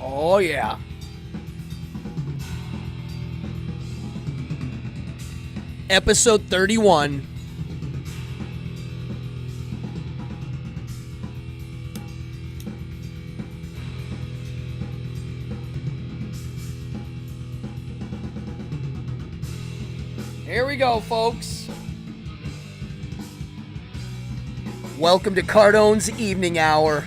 Oh, yeah. Episode 31. Here we go, folks. Welcome to Cardone's Evening Hour.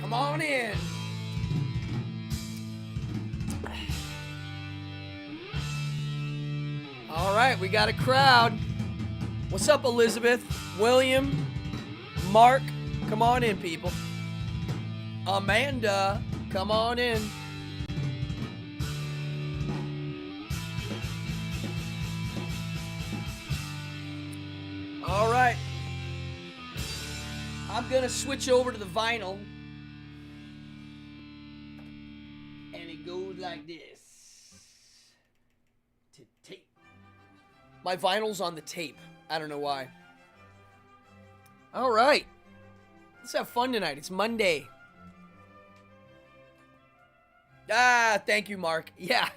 Come on in. All right, we got a crowd. What's up, Elizabeth, William, Mark? Come on in, people. Amanda, come on in. All right. I'm going to switch over to the vinyl. And it goes like this. To tape. My vinyl's on the tape. I don't know why. All right. Let's have fun tonight. It's Monday. Thank you, Mark. Yeah.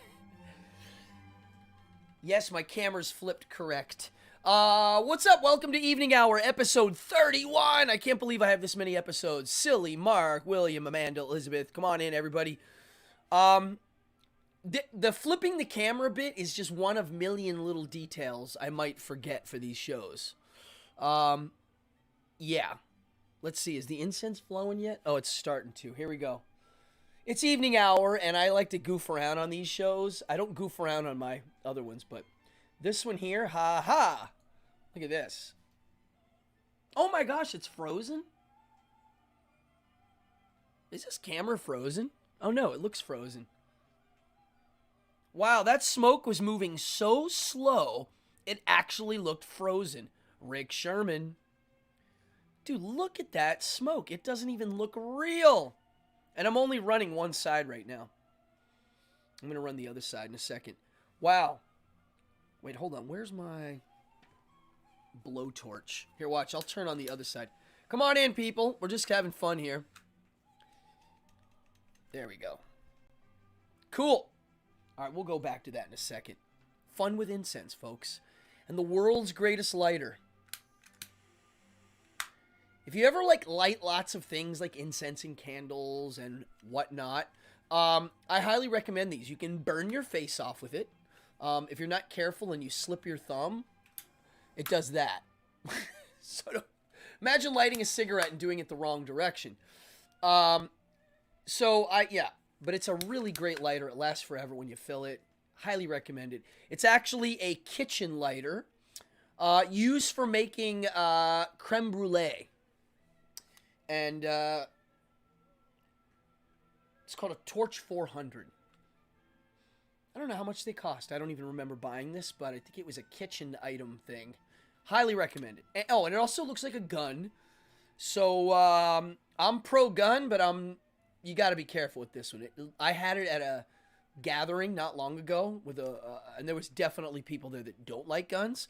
Yes, my camera's flipped correct. What's up? Welcome to Evening Hour, episode 31. I can't believe I have this many episodes. Silly, Mark, William, Amanda, Elizabeth. Come on in, everybody. The flipping the camera bit is just one of million little details I might forget for these shows. Yeah. Let's see. Is the incense flowing yet? Oh, it's starting to. Here we go. It's Evening Hour, and I like to goof around on these shows. I don't goof around on my other ones, but this one here, ha. Look at this. Oh my gosh, it's frozen? Is this camera frozen? Oh no, it looks frozen. Wow, that smoke was moving so slow, it actually looked frozen. Rick Sherman. Dude, look at that smoke. It doesn't even look real. And I'm only running one side right now. I'm going to run the other side in a second. Wow. Wait, hold on. Where's my blowtorch? Here, watch. I'll turn on the other side. Come on in, people. We're just having fun here. There we go. Cool. All right, we'll go back to that in a second. Fun with incense, folks. And the world's greatest lighter. If you ever light lots of things like incense and candles and whatnot, I highly recommend these. You can burn your face off with it. If you're not careful and you slip your thumb, it does that. Imagine lighting a cigarette and doing it the wrong direction. But it's a really great lighter. It lasts forever when you fill it. Highly recommend it. It's actually a kitchen lighter used for making creme brulee. And it's called a Torch 400. I don't know how much they cost. I don't even remember buying this, but I think it was a kitchen item thing. Highly recommend it. And it also looks like a gun. So I'm pro gun, but you got to be careful with this one. I had it at a gathering not long ago with and there was definitely people there that don't like guns.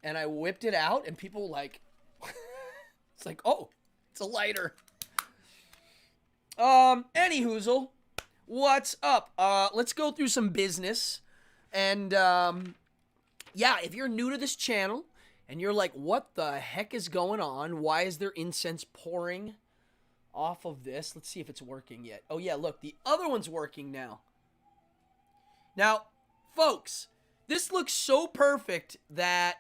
And I whipped it out, and people it's like, oh. It's a lighter. Anyhoozle, what's up? Let's go through some business. And, if you're new to this channel and you're like, what the heck is going on? Why is there incense pouring off of this? Let's see if it's working yet. Oh, yeah, look, the other one's working now. Now, folks, this looks so perfect that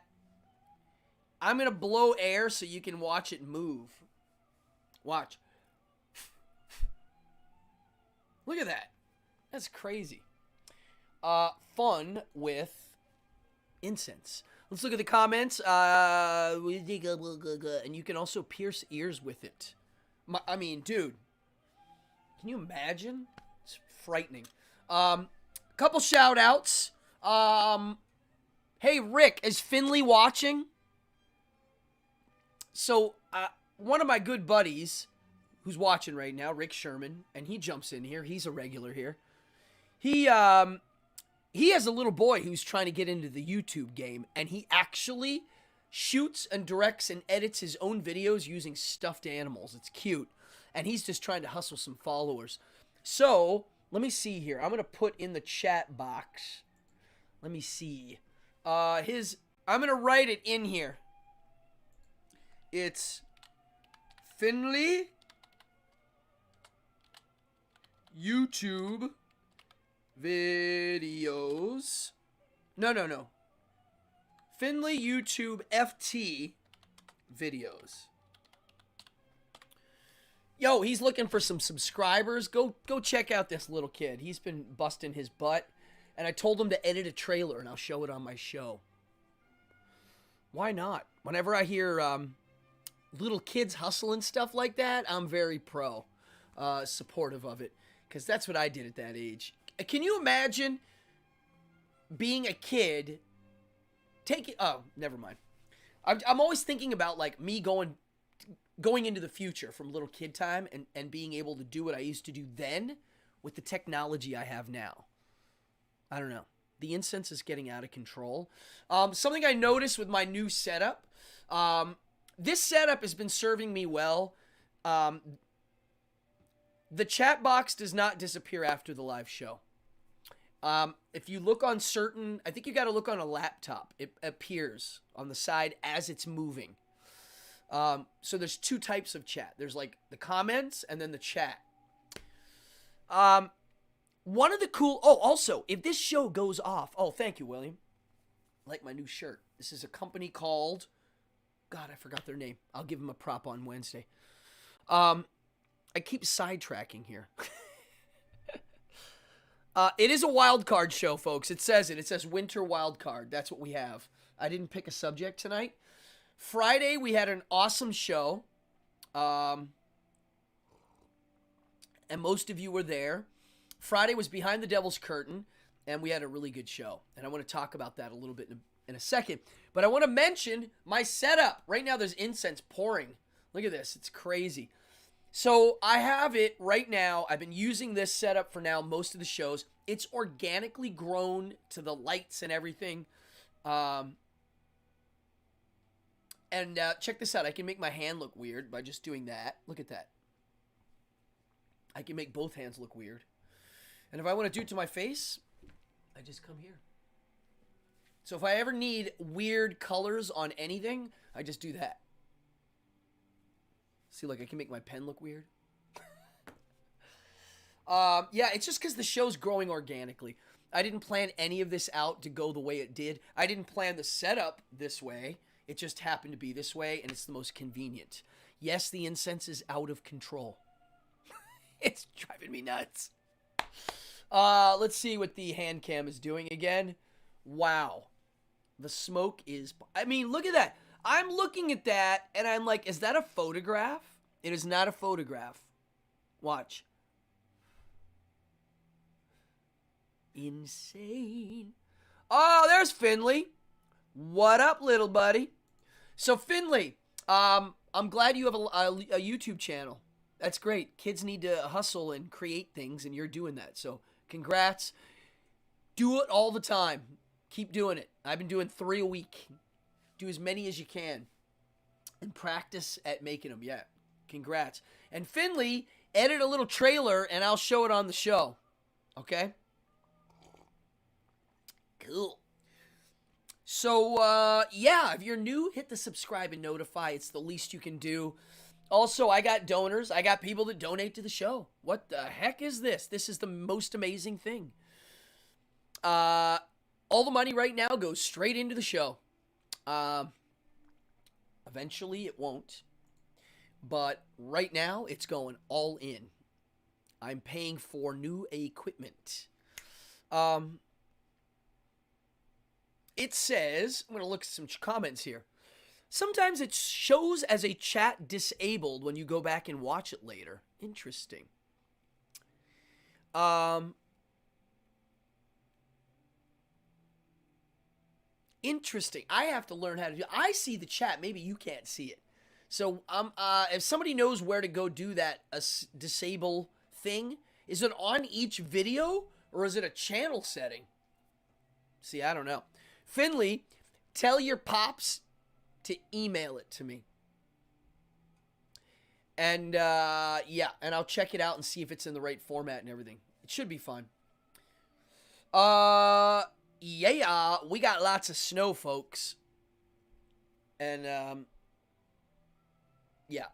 I'm going to blow air so you can watch it move. Watch. Look at that. That's crazy. Fun with incense. Let's look at the comments. And you can also pierce ears with it. I mean, dude. Can you imagine? It's frightening. Couple shout outs. Hey, Rick, is Finley watching? So, one of my good buddies, who's watching right now, Rick Sherman, and he jumps in here. He's a regular here. He has a little boy who's trying to get into the YouTube game, and he actually shoots and directs and edits his own videos using stuffed animals. It's cute. And he's just trying to hustle some followers. So, let me see here. I'm going to put in the chat box. Let me see. I'm going to write it in here. It's Finley YouTube videos. No. Finley YouTube FT videos. Yo, he's looking for some subscribers. Go check out this little kid. He's been busting his butt. And I told him to edit a trailer, and I'll show it on my show. Why not? Whenever I hear little kids hustling stuff like that, I'm very supportive of it. Because that's what I did at that age. Can you imagine being a kid... Oh, never mind. I'm always thinking about, like, me going into the future from little kid time and being able to do what I used to do then with the technology I have now. I don't know. The Incense is getting out of control. Something I noticed with my new setup. This setup has been serving me well. The chat box does not disappear after the live show. If you look on certain... I think you got to look on a laptop. It appears on the side as it's moving. So there's two types of chat. There's like the comments and then the chat. One of the cool... Oh, also, if this show goes off... Oh, thank you, William. I like my new shirt. This is a company called... God, I forgot their name. I'll give them a prop on Wednesday. I keep sidetracking here. It is a wild card show, folks. It says it. It says winter wild card. That's what we have. I didn't pick a subject tonight. Friday, we had an awesome show. And most of you were there. Friday was Behind the Devil's Curtain, and we had a really good show. And I want to talk about that a little bit in a second. But I want to mention my setup. Right now, there's incense pouring. Look at this. It's crazy. So I have it right now. I've been using this setup for now most of the shows. It's organically grown to the lights and everything. And check this out. I can make my hand look weird by just doing that. Look at that. I can make both hands look weird. And if I want to do it to my face, I just come here. So if I ever need weird colors on anything, I just do that. See, like I can make my pen look weird. Yeah, it's just because the show's growing organically. I didn't plan any of this out to go the way it did. I didn't plan the setup this way. It just happened to be this way, and it's the most convenient. Yes, the incense is out of control. It's driving me nuts. Let's see what the hand cam is doing again. Wow. The smoke is... I mean, look at that. I'm looking at that, and I'm like, is that a photograph? It is not a photograph. Watch. Insane. Oh, there's Finley. What up, little buddy? So, Finley, I'm glad you have a YouTube channel. That's great. Kids need to hustle and create things, and you're doing that. So, congrats. Do it all the time. Keep doing it. I've been doing 3 a week. Do as many as you can. And practice at making them. Yeah. Congrats. And Finley, edit a little trailer, and I'll show it on the show. Okay? Cool. So, yeah, if you're new, hit the subscribe and notify. It's the least you can do. Also, I got donors. I got people that donate to the show. What the heck is this? This is the most amazing thing. All the money right now goes straight into the show. Eventually, it won't. But right now, it's going all in. I'm paying for new equipment. It says, I'm going to look at some comments here. Sometimes it shows as a chat disabled when you go back and watch it later. Interesting. Interesting. I have to learn how to do it. I see the chat. Maybe you can't see it. So if somebody knows where to go do that disable thing, is it on each video or is it a channel setting? See, I don't know. Finley, tell your pops to email it to me. And yeah, and I'll check it out and see if it's in the right format and everything. It should be fine. Yeah, we got lots of snow, folks. And yeah,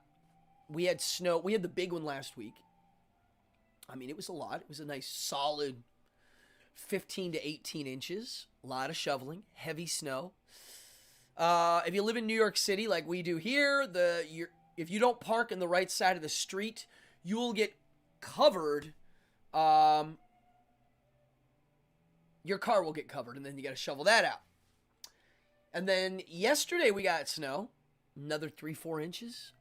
we had snow. We had the big one last week. I mean, it was a lot. It was a nice solid 15 to 18 inches. A lot of shoveling, heavy snow. If you live in New York City like we do here, if you don't park on the right side of the street, you will get covered. Your car will get covered, and then you got to shovel that out. And then yesterday we got snow, another 3-4 inches.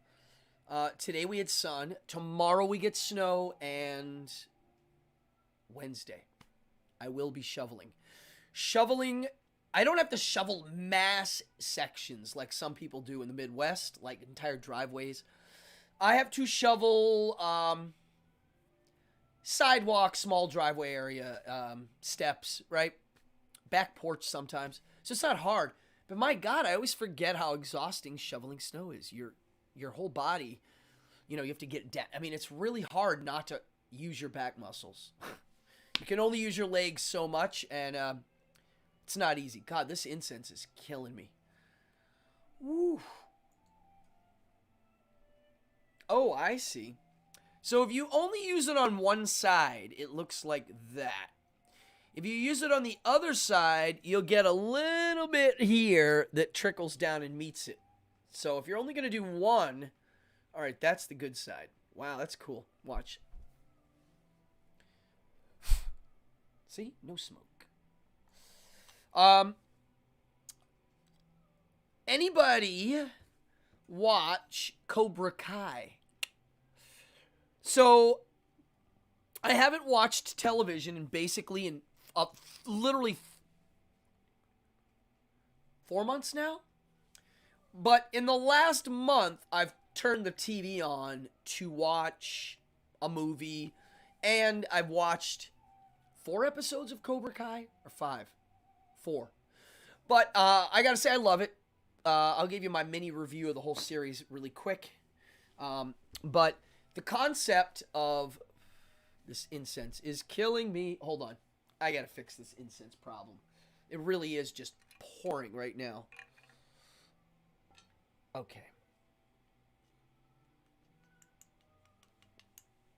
Today we had sun. Tomorrow we get snow, and Wednesday I will be shoveling. I don't have to shovel mass sections like some people do in the Midwest, like entire driveways. I have to shovel sidewalk, small driveway area, steps, right? Back porch sometimes. So it's not hard. But my God, I always forget how exhausting shoveling snow is. Your whole body, you have to get down. I mean, it's really hard not to use your back muscles. You can only use your legs so much, and it's not easy. God, this incense is killing me. Woo. Oh, I see. So if you only use it on one side, it looks like that. If you use it on the other side, you'll get a little bit here that trickles down and meets it. So if you're only going to do one, all right, that's the good side. Wow, that's cool. Watch. See? No smoke. Anybody watch Cobra Kai? So, I haven't watched television in literally 4 months now. But in the last month, I've turned the TV on to watch a movie, and I've watched 4 episodes of Cobra Kai, or 5? 4. But I gotta say, I love it. I'll give you my mini review of the whole series really quick. But the concept of this incense is killing me. Hold on. I gotta fix this incense problem. It really is just pouring right now. Okay.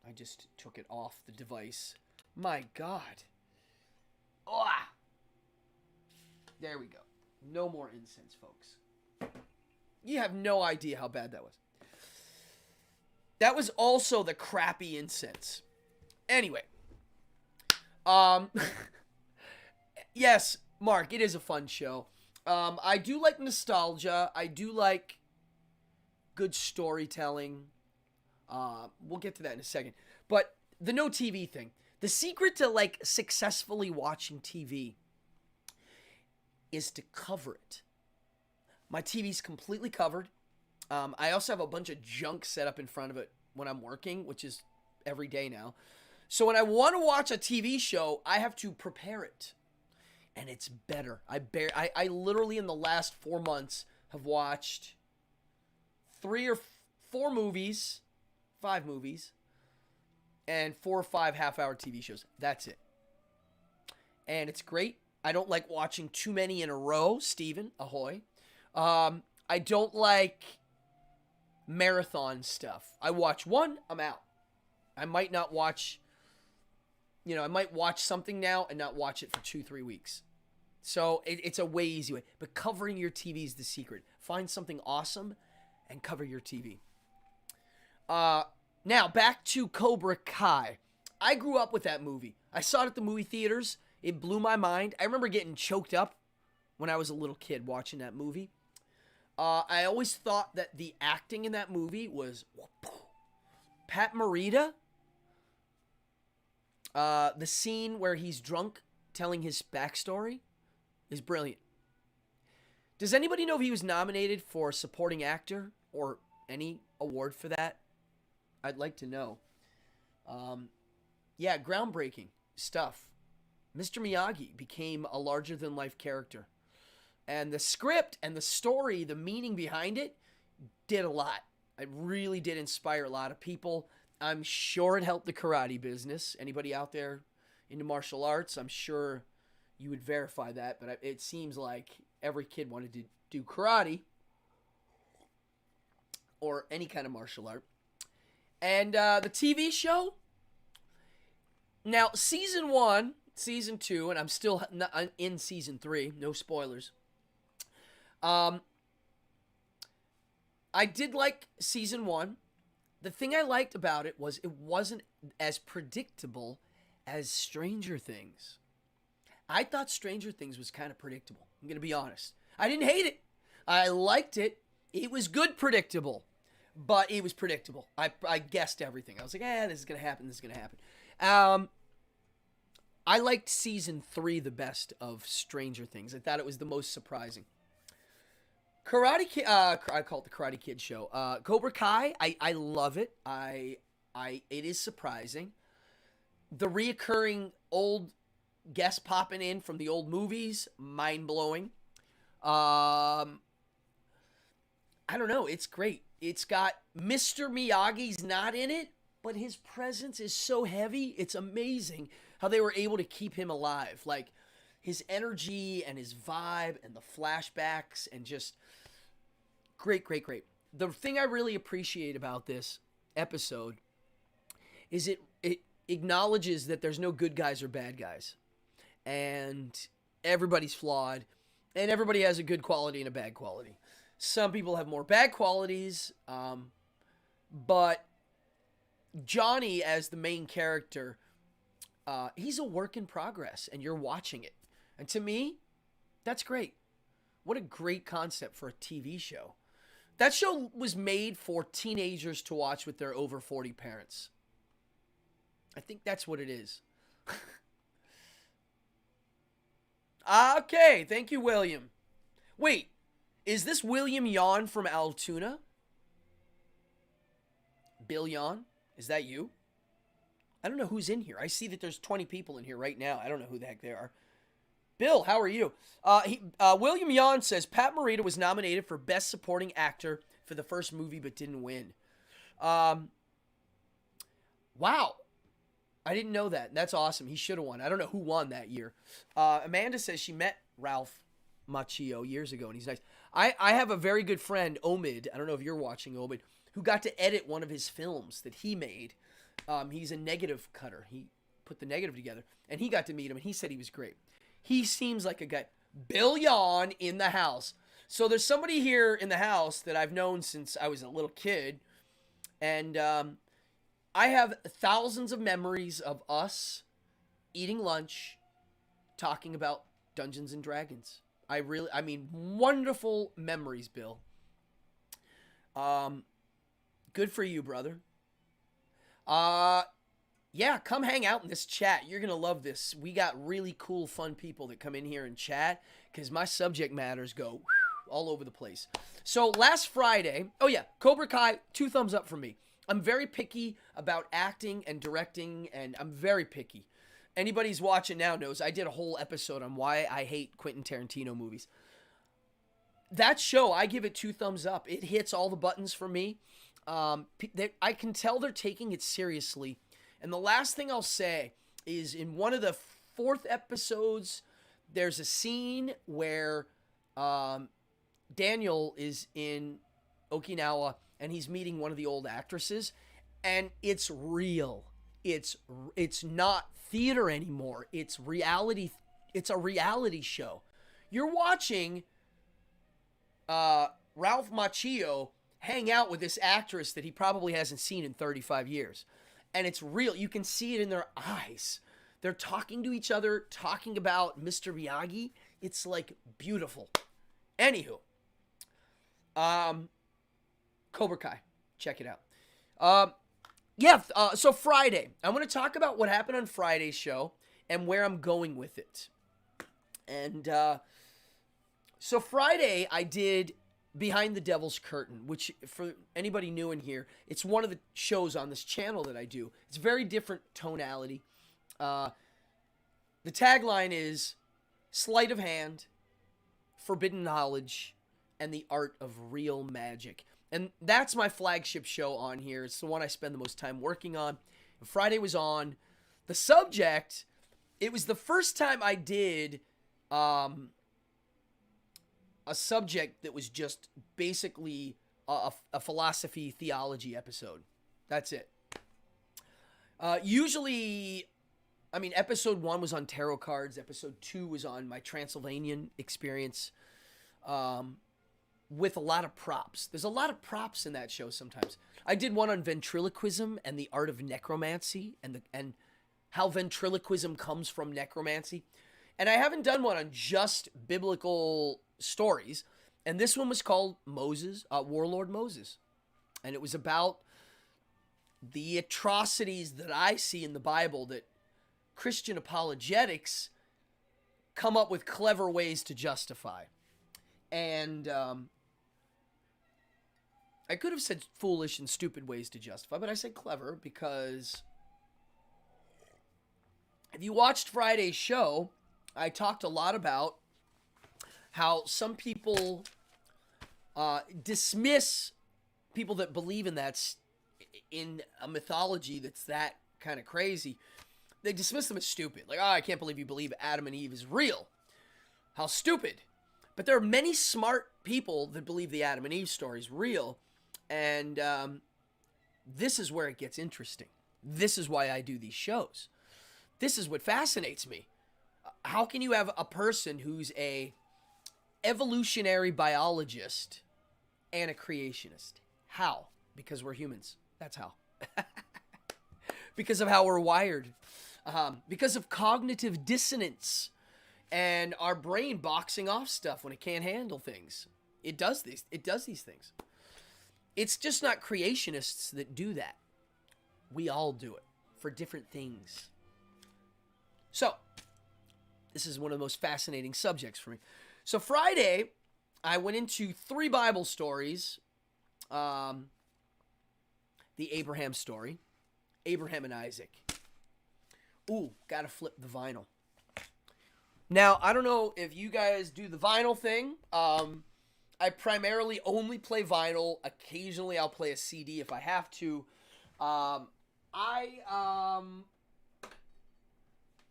I just took it off the device. My God. Ah! There we go. No more incense, folks. You have no idea how bad that was. That was also the crappy incense. Anyway. Yes, Mark, it is a fun show. I do like nostalgia. I do like good storytelling. We'll get to that in a second. But the no TV thing. The secret to, successfully watching TV is to cover it. My TV's completely covered. I also have a bunch of junk set up in front of it when I'm working, which is every day now. So when I want to watch a TV show, I have to prepare it. And it's better. I literally in the last 4 months have watched 3 or 4 movies, 5 movies, and 4 or 5 half-hour TV shows. That's it. And it's great. I don't like watching too many in a row. Steven, ahoy. I don't like marathon stuff. I watch one, I'm out. I might not watch, I might watch something now and not watch it for 2-3 weeks. So it's a way easy way. But covering your TV is the secret. Find something awesome and cover your TV. Now, back to Cobra Kai. I grew up with that movie. I saw it at the movie theaters. It blew my mind. I remember getting choked up when I was a little kid watching that movie. I always thought that the acting in that movie was... Pat Morita. The scene where he's drunk telling his backstory is brilliant. Does anybody know if he was nominated for supporting actor or any award for that? I'd like to know. Yeah, groundbreaking stuff. Mr. Miyagi became a larger-than-life character. And the script and the story, the meaning behind it, did a lot. It really did inspire a lot of people. I'm sure it helped the karate business. Anybody out there into martial arts, I'm sure you would verify that. But it seems like every kid wanted to do karate or any kind of martial art. And the TV show, now season 1, season 2, and I'm still in season 3, no spoilers. I did like season 1. The thing I liked about it was it wasn't as predictable as Stranger Things. I thought Stranger Things was kind of predictable. I'm going to be honest. I didn't hate it. I liked it. It was good predictable, but it was predictable. I guessed everything. I was like, this is going to happen. This is going to happen. I liked season 3 the best of Stranger Things. I thought it was the most surprising. Karate Kid, I call it the Karate Kid show. Cobra Kai, I love it. It is surprising. The reoccurring old guests popping in from the old movies, mind blowing. I don't know. It's great. It's got Mr. Miyagi's not in it, but his presence is so heavy. It's amazing how they were able to keep him alive. Like his energy and his vibe and the flashbacks and just great. The thing I really appreciate about this episode is it acknowledges that there's no good guys or bad guys. And everybody's flawed. And everybody has a good quality and a bad quality. Some people have more bad qualities. But Johnny, as the main character, he's a work in progress. And you're watching it. And to me, that's great. What a great concept for a TV show. That show was made for teenagers to watch with their over 40 parents. I think that's what it is. Okay, thank you, William. Wait, is this William Yon from Altoona? Bill Yon? Is that you? I don't know who's in here. I see that there's 20 people in here right now. I don't know who the heck they are. Bill, how are you? William Yon says, Pat Morita was nominated for Best Supporting Actor for the first movie but didn't win. Wow. I didn't know that. That's awesome. He should have won. I don't know who won that year. Amanda says she met Ralph Macchio years ago, and he's nice. I have a very good friend, Omid. I don't know if you're watching Omid, who got to edit one of his films that he made. He's a negative cutter. He put the negative together, and he got to meet him, and he said he was great. He seems like a guy. Bill Yon in the house. So there's somebody here in the house that I've known since I was a little kid. And I have thousands of memories of us eating lunch, talking about Dungeons and Dragons. I mean, wonderful memories, Bill. Good for you, brother. Yeah, come hang out in this chat. You're going to love this. We got really cool, fun people that come in here and chat because my subject matters go all over the place. So last Friday, oh yeah, Cobra Kai, 2 thumbs up from me. I'm very picky about acting and directing, and I'm very picky. Anybody who's watching now knows I did a whole episode on why I hate Quentin Tarantino movies. That show, I give it 2 thumbs up. It hits all the buttons for me. I can tell they're taking it seriously. And the last thing I'll say is in one of the 4th episodes, there's a scene where Daniel is in Okinawa and he's meeting one of the old actresses, and it's real. It's not theater anymore. It's reality. It's a reality show. You're watching Ralph Macchio hang out with this actress that he probably hasn't seen in 35 years. And it's real. You can see it in their eyes. They're talking to each other, talking about Mr. Miyagi. It's like beautiful. Anywho, Cobra Kai. Check it out. So Friday. I want to talk about what happened on Friday's show and where I'm going with it. And so Friday, I did Behind the Devil's Curtain, which for anybody new in here, it's one of the shows on this channel that I do. It's very different tonality. The tagline is sleight of hand, forbidden knowledge, and the art of real magic. And that's my flagship show on here. It's the one I spend the most time working on. And Friday was on. The subject, it was the first time I did a subject that was just basically a philosophy theology episode. That's it. Usually, I mean, episode 1 was on tarot cards. Episode 2 was on my Transylvanian experience, with a lot of props. There's a lot of props in that show sometimes. I did one on ventriloquism and the art of necromancy and how ventriloquism comes from necromancy. And I haven't done one on just biblical stories. And this one was called Moses, Warlord Moses. And it was about the atrocities that I see in the Bible that Christian apologetics come up with clever ways to justify. And I could have said foolish and stupid ways to justify, but I said clever because if you watched Friday's show, I talked a lot about how some people dismiss people that believe in that, in a mythology that's that kind of crazy. They dismiss them as stupid. Like, oh, I can't believe you believe Adam and Eve is real. How stupid. But there are many smart people that believe the Adam and Eve story is real. And this is where it gets interesting. This is why I do these shows. This is what fascinates me. How can you have a person who's a evolutionary biologist and a creationist? How? Because we're humans. That's how. Because of how we're wired. Because of cognitive dissonance and our brain boxing off stuff when it can't handle things. It does these things. It's just not creationists that do that. We all do it for different things. So, this is one of the most fascinating subjects for me. So Friday, I went into 3 Bible stories. The Abraham story. Abraham and Isaac. Ooh, gotta flip the vinyl. Now, I don't know if you guys do the vinyl thing. I primarily only play vinyl. Occasionally, I'll play a CD if I have to. I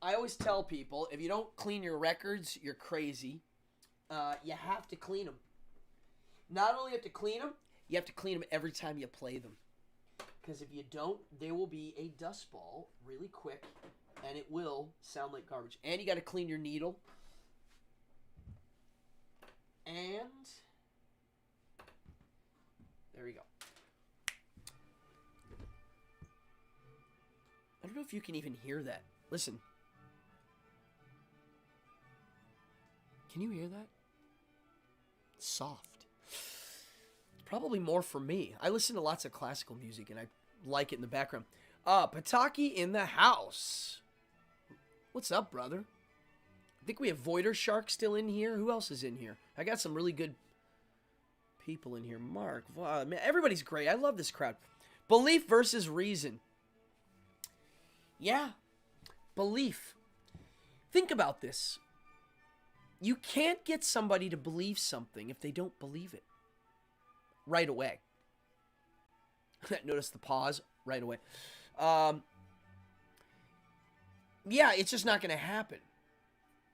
always tell people, if you don't clean your records, you're crazy. You have to clean them. Not only have to clean them, you have to clean them every time you play them. Because if you don't, there will be a dust ball really quick, and it will sound like garbage. And you got to clean your needle. And there we go. I don't know if you can even hear that. Listen. Can you hear that? It's soft. It's probably more for me. I listen to lots of classical music and I like it in the background. Pataki in the house. What's up, brother? I think we have Voider Shark still in here. Who else is in here? I got some really good people in here. Mark. Man, everybody's great. I love this crowd. Belief versus reason. Yeah. Belief. Think about this. You can't get somebody to believe something if they don't believe it right away. Notice the pause right away. Yeah, it's just not going to happen.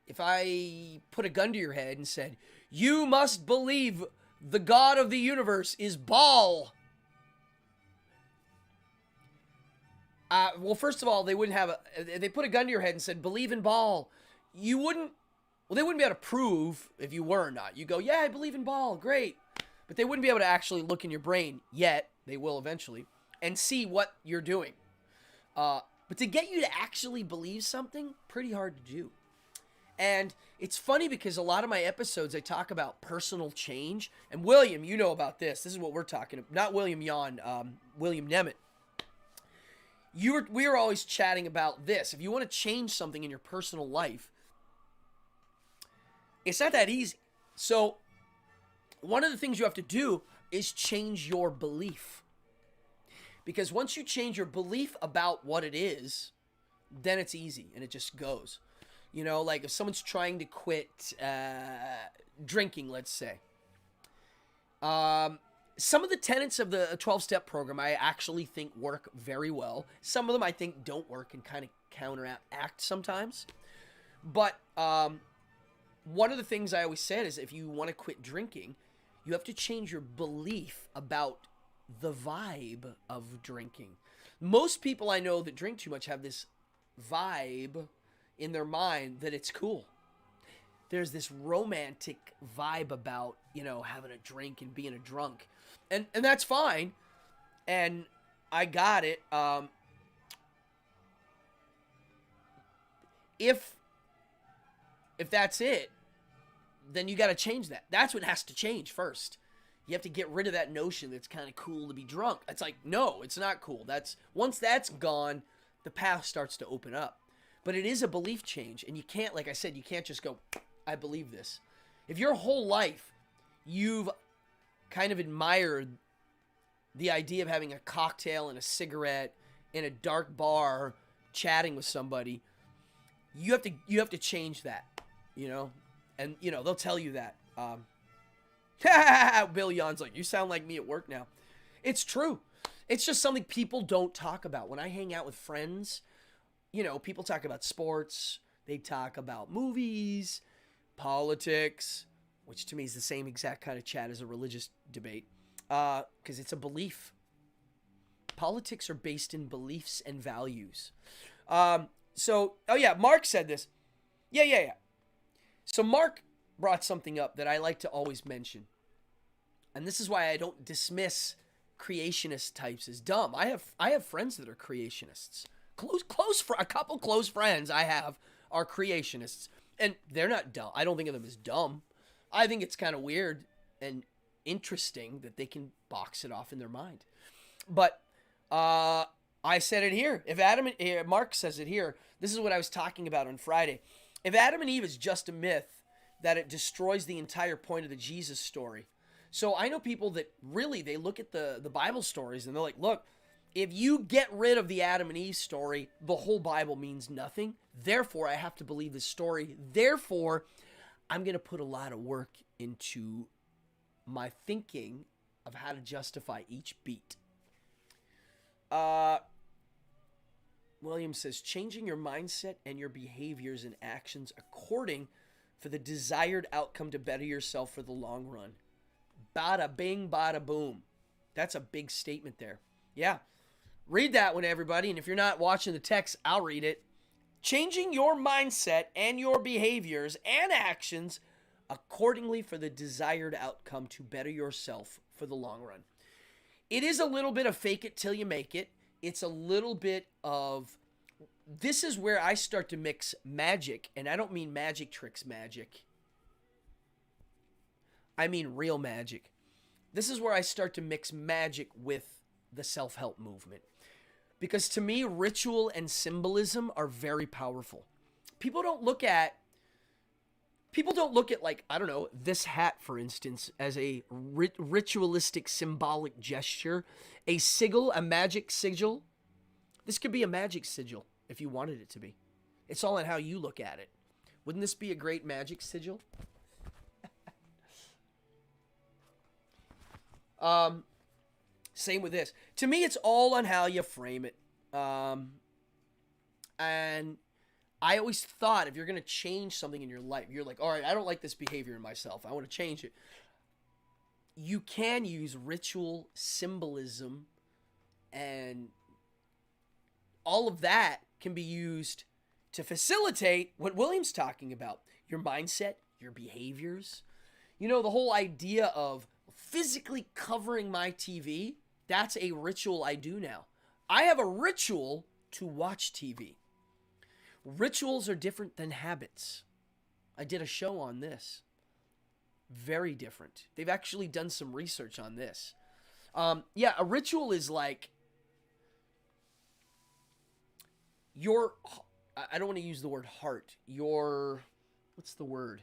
If I put a gun to your head and said, you must believe the God of the universe is Baal. Well, first of all, they wouldn't have they put a gun to your head and said, believe in Baal. You wouldn't, well, they wouldn't be able to prove if you were or not. You go, yeah, I believe in Baal. Great. But they wouldn't be able to actually look in your brain yet. They will eventually. And see what you're doing. But to get you to actually believe something, pretty hard to do. And it's funny because a lot of my episodes, I talk about personal change. And William, you know about this. This is what we're talking about. Not William Yon, William Nemeth. We were always chatting about this. If you want to change something in your personal life, it's not that easy. So one of the things you have to do is change your belief. Because once you change your belief about what it is, then it's easy and it just goes. You know, like if someone's trying to quit drinking, let's say. Some of the tenets of the 12-step program I actually think work very well. Some of them I think don't work and kind of counteract sometimes. But one of the things I always said is if you want to quit drinking, you have to change your belief about the vibe of drinking. Most people I know that drink too much have this vibe in their mind that it's cool. There's this romantic vibe about, you know, having a drink and being a drunk. And that's fine. And I got it. If that's it, then you got to change that. That's what has to change first. You have to get rid of that notion that it's kind of cool to be drunk. It's like, no, it's not cool. Once that's gone, the path starts to open up. But it is a belief change, and you can't, like I said, you can't just go, I believe this. If your whole life you've kind of admired the idea of having a cocktail and a cigarette in a dark bar chatting with somebody, you have to change that, you know? And, you know, they'll tell you that. Bill Yon's like, you sound like me at work now. It's true. It's just something people don't talk about. When I hang out with friends, you know, people talk about sports. They talk about movies, politics, which to me is the same exact kind of chat as a religious debate, because it's a belief. Politics are based in beliefs and values. Oh yeah, Mark said this. Yeah. So Mark brought something up that I like to always mention. And this is why I don't dismiss creationist types as dumb. I have friends that are creationists. A couple close friends I have are creationists. And they're not dumb. I don't think of them as dumb. I think it's kind of weird and interesting that they can box it off in their mind. But I said it here. Mark says it here. This is what I was talking about on Friday. If Adam and Eve is just a myth, that it destroys the entire point of the Jesus story. So I know people that really, they look at the Bible stories and they're like, look, if you get rid of the Adam and Eve story, the whole Bible means nothing. Therefore, I have to believe this story. Therefore, I'm going to put a lot of work into my thinking of how to justify each beat. William says, changing your mindset and your behaviors and actions according for the desired outcome to better yourself for the long run. Bada bing, bada boom. That's a big statement there. Yeah. Read that one, everybody. And if you're not watching the text, I'll read it. Changing your mindset and your behaviors and actions accordingly for the desired outcome to better yourself for the long run. It is a little bit of fake it till you make it. It's a little bit of, this is where I start to mix magic, and I don't mean magic tricks magic. I mean real magic. This is where I start to mix magic with the self-help movement. Because to me, ritual and symbolism are very powerful. People don't look at like, I don't know, this hat, for instance, as a ritualistic symbolic gesture. A sigil, a magic sigil. This could be a magic sigil if you wanted it to be. It's all in how you look at it. Wouldn't this be a great magic sigil? Same with this. To me, it's all on how you frame it. And I always thought if you're going to change something in your life, you're like, all right, I don't like this behavior in myself. I want to change it. You can use ritual, symbolism, and all of that can be used to facilitate what William's talking about. Your mindset, your behaviors. You know, the whole idea of physically covering my TV, that's a ritual I do now. I have a ritual to watch TV. Rituals are different than habits. I did a show on this. Very different. They've actually done some research on this. Yeah, a ritual is like your, I don't want to use the word heart. Your, what's the word?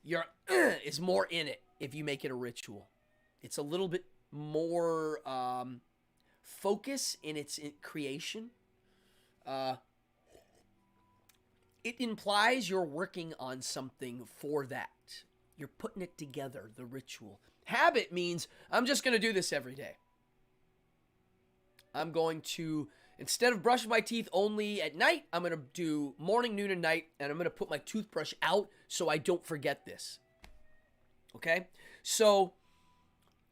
Your is more in it. if you make it a ritual. It's a little bit more focus in its creation. It implies you're working on something for that. You're putting it together, the ritual. Habit means I'm just going to do this every day. I'm going to, instead of brushing my teeth only at night, I'm going to do morning, noon, and night, and I'm going to put my toothbrush out so I don't forget this. Okay? So,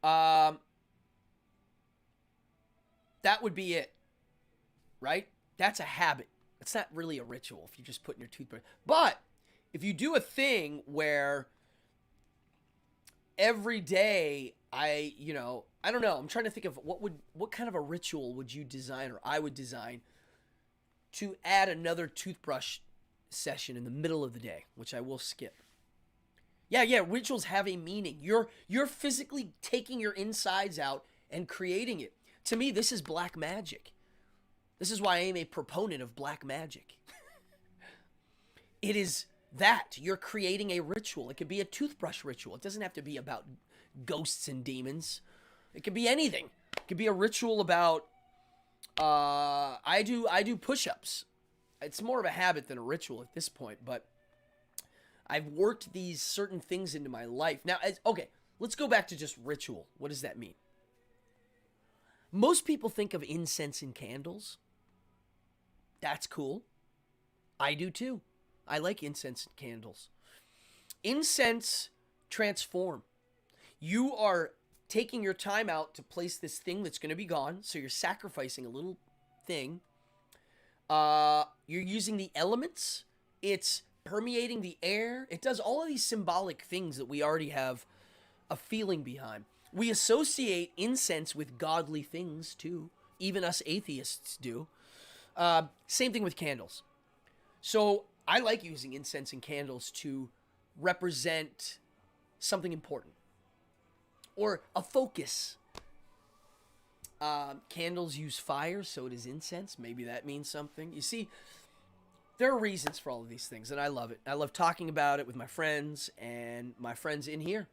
that would be it, right? That's a habit. It's not really a ritual if you just put in your toothbrush. But if you do a thing where every day I don't know, I'm trying to think of what kind of a ritual would you design, or I would design, to add another toothbrush session in the middle of the day, which I will skip. Yeah, rituals have a meaning. You're physically taking your insides out and creating it. To me, this is black magic. This is why I am a proponent of black magic. It is that. You're creating a ritual. It could be a toothbrush ritual. It doesn't have to be about ghosts and demons. It could be anything. It could be a ritual about, I do push-ups. It's more of a habit than a ritual at this point, but I've worked these certain things into my life. Now, okay, let's go back to just ritual. What does that mean? Most people think of incense and candles. That's cool. I do too. I like incense and candles. Incense transform. You are taking your time out to place this thing that's going to be gone, so you're sacrificing a little thing. You're using the elements. It's permeating the air. It does all of these symbolic things that we already have a feeling behind. We associate incense with godly things too. Even us atheists do. Same thing with candles. So I like using incense and candles to represent something important or a focus. Candles use fire, so it is incense. Maybe that means something. You see, there are reasons for all of these things, and I love it. I love talking about it with my friends and my friends in here.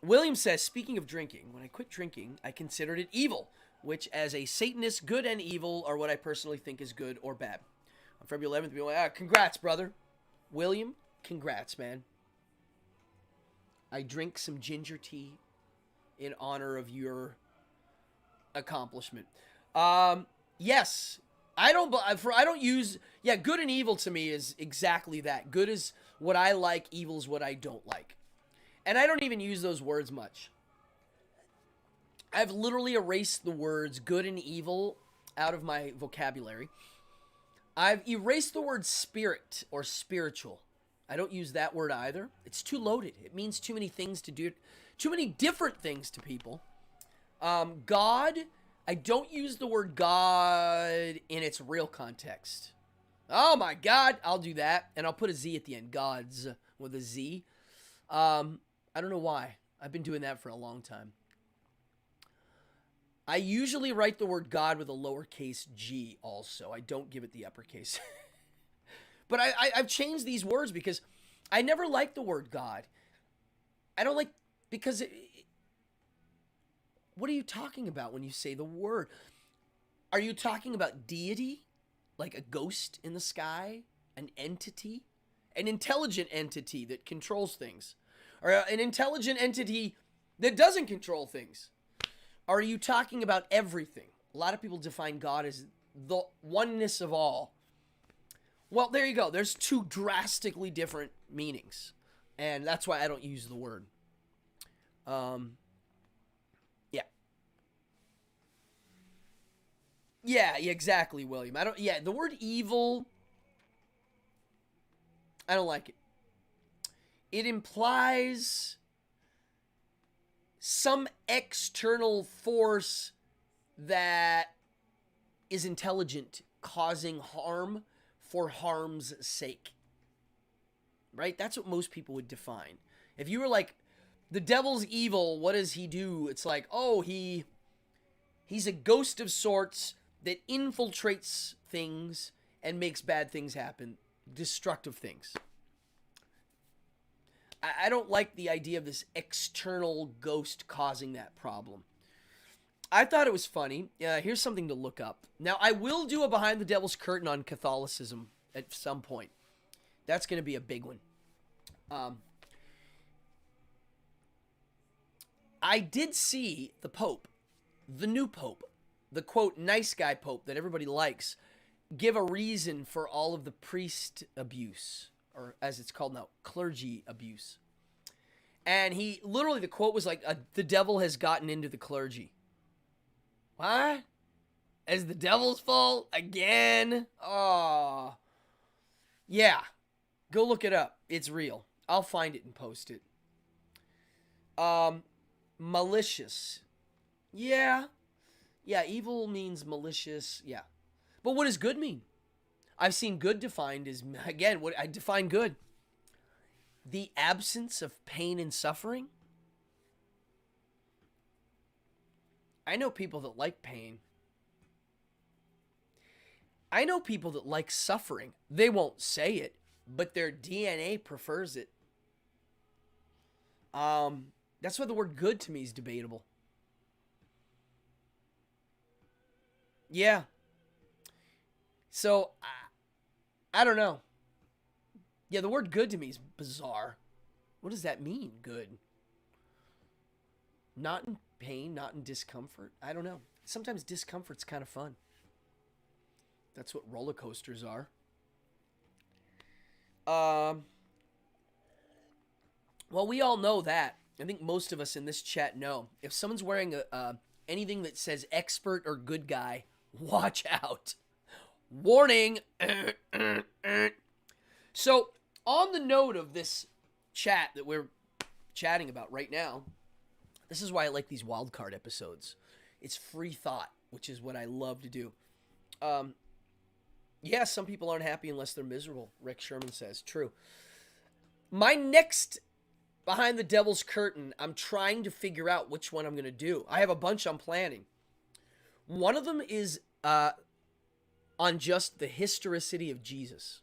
William says, speaking of drinking, when I quit drinking, I considered it evil, which as a Satanist, good and evil are what I personally think is good or bad. On February 11th, people went, congrats, brother. William, congrats, man. I drink some ginger tea in honor of your accomplishment. Yes, I don't use, good and evil to me is exactly that. Good is what I like, evil is what I don't like. And I don't even use those words much. I've literally erased the words good and evil out of my vocabulary. I've erased the word spirit or spiritual. I don't use that word either. It's too loaded. It means too many things to do, too many different things to people. God, I don't use the word God in its real context. Oh my God, I'll do that. And I'll put a Z at the end. Gods with a Z. I don't know why. I've been doing that for a long time. I usually write the word God with a lowercase g also. I don't give it the uppercase. But I've changed these words because I never liked the word God. I don't like, because what are you talking about when you say the word? Are you talking about deity? Like a ghost in the sky? An entity? An intelligent entity that controls things? Or an intelligent entity that doesn't control things? Are you talking about everything? A lot of people define God as the oneness of all. Well, there you go. There's two drastically different meanings. And that's why I don't use the word. Yeah. Yeah, exactly, William. The word evil, I don't like it. It implies some external force that is intelligent, causing harm for harm's sake. Right? That's what most people would define. If you were like, the devil's evil, what does he do? It's like, oh, he's a ghost of sorts that infiltrates things and makes bad things happen, destructive things. I don't like the idea of this external ghost causing that problem. I thought it was funny. Here's something to look up. Now, I will do a Behind the Devil's Curtain on Catholicism at some point. That's going to be a big one. I did see the Pope, the new Pope, the quote, nice guy Pope that everybody likes, give a reason for all of the priest abuse, or as it's called now, clergy abuse. And he, literally, the quote was like, the devil has gotten into the clergy. What? As the devil's fault? Again? Oh. Yeah. Go look it up. It's real. I'll find it and post it. Malicious. Yeah. Yeah, evil means malicious. Yeah. But what does good mean? I've seen good defined as, again, what I define good. The absence of pain and suffering. I know people that like pain. I know people that like suffering. They won't say it, but their DNA prefers it. That's why the word good to me is debatable. Yeah. So, I don't know. Yeah, the word good to me is bizarre. What does that mean, good? Not in pain, not in discomfort. I don't know. Sometimes discomfort's kind of fun. That's what roller coasters are. Well, we all know that. I think most of us in this chat know. If someone's wearing anything that says expert or good guy, watch out. Warning. So, on the note of this chat that we're chatting about right now, this is why I like these wildcard episodes. It's free thought, which is what I love to do. Yeah, some people aren't happy unless they're miserable, Rick Sherman says. True. My next Behind the Devil's Curtain, I'm trying to figure out which one I'm going to do. I have a bunch I'm planning. One of them is on just the historicity of Jesus.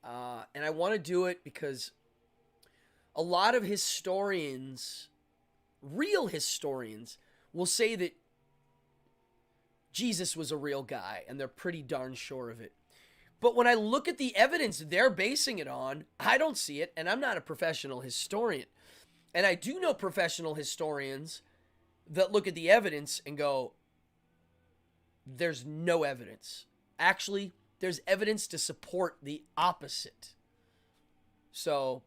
And I want to do it because a lot of historians, real historians, will say that Jesus was a real guy, and they're pretty darn sure of it. But when I look at the evidence they're basing it on, I don't see it, and I'm not a professional historian. And I do know professional historians that look at the evidence and go, there's no evidence. Actually, there's evidence to support the opposite. So,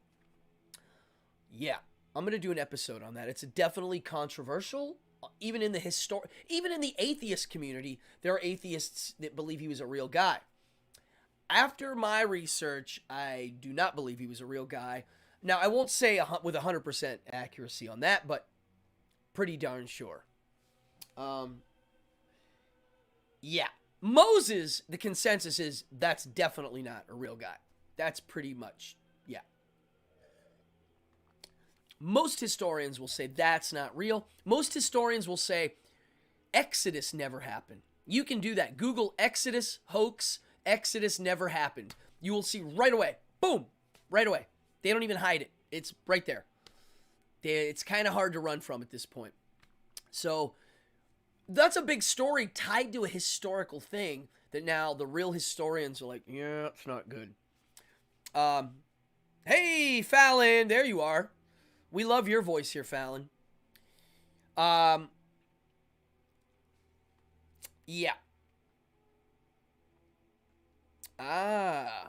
yeah, I'm going to do an episode on that. It's definitely controversial. Even in the atheist community, there are atheists that believe he was a real guy. After my research, I do not believe he was a real guy. Now, I won't say with 100% accuracy on that, but pretty darn sure. Yeah. Moses, the consensus is that's definitely not a real guy. That's pretty much, yeah. Most historians will say that's not real. Most historians will say Exodus never happened. You can do that. Google Exodus hoax. Exodus never happened. You will see right away. Boom. Right away. They don't even hide it. It's right there. It's kind of hard to run from at this point. So that's a big story tied to a historical thing that now the real historians are like, yeah, it's not good. Hey, Fallon. There you are. We love your voice here, Fallon. Yeah.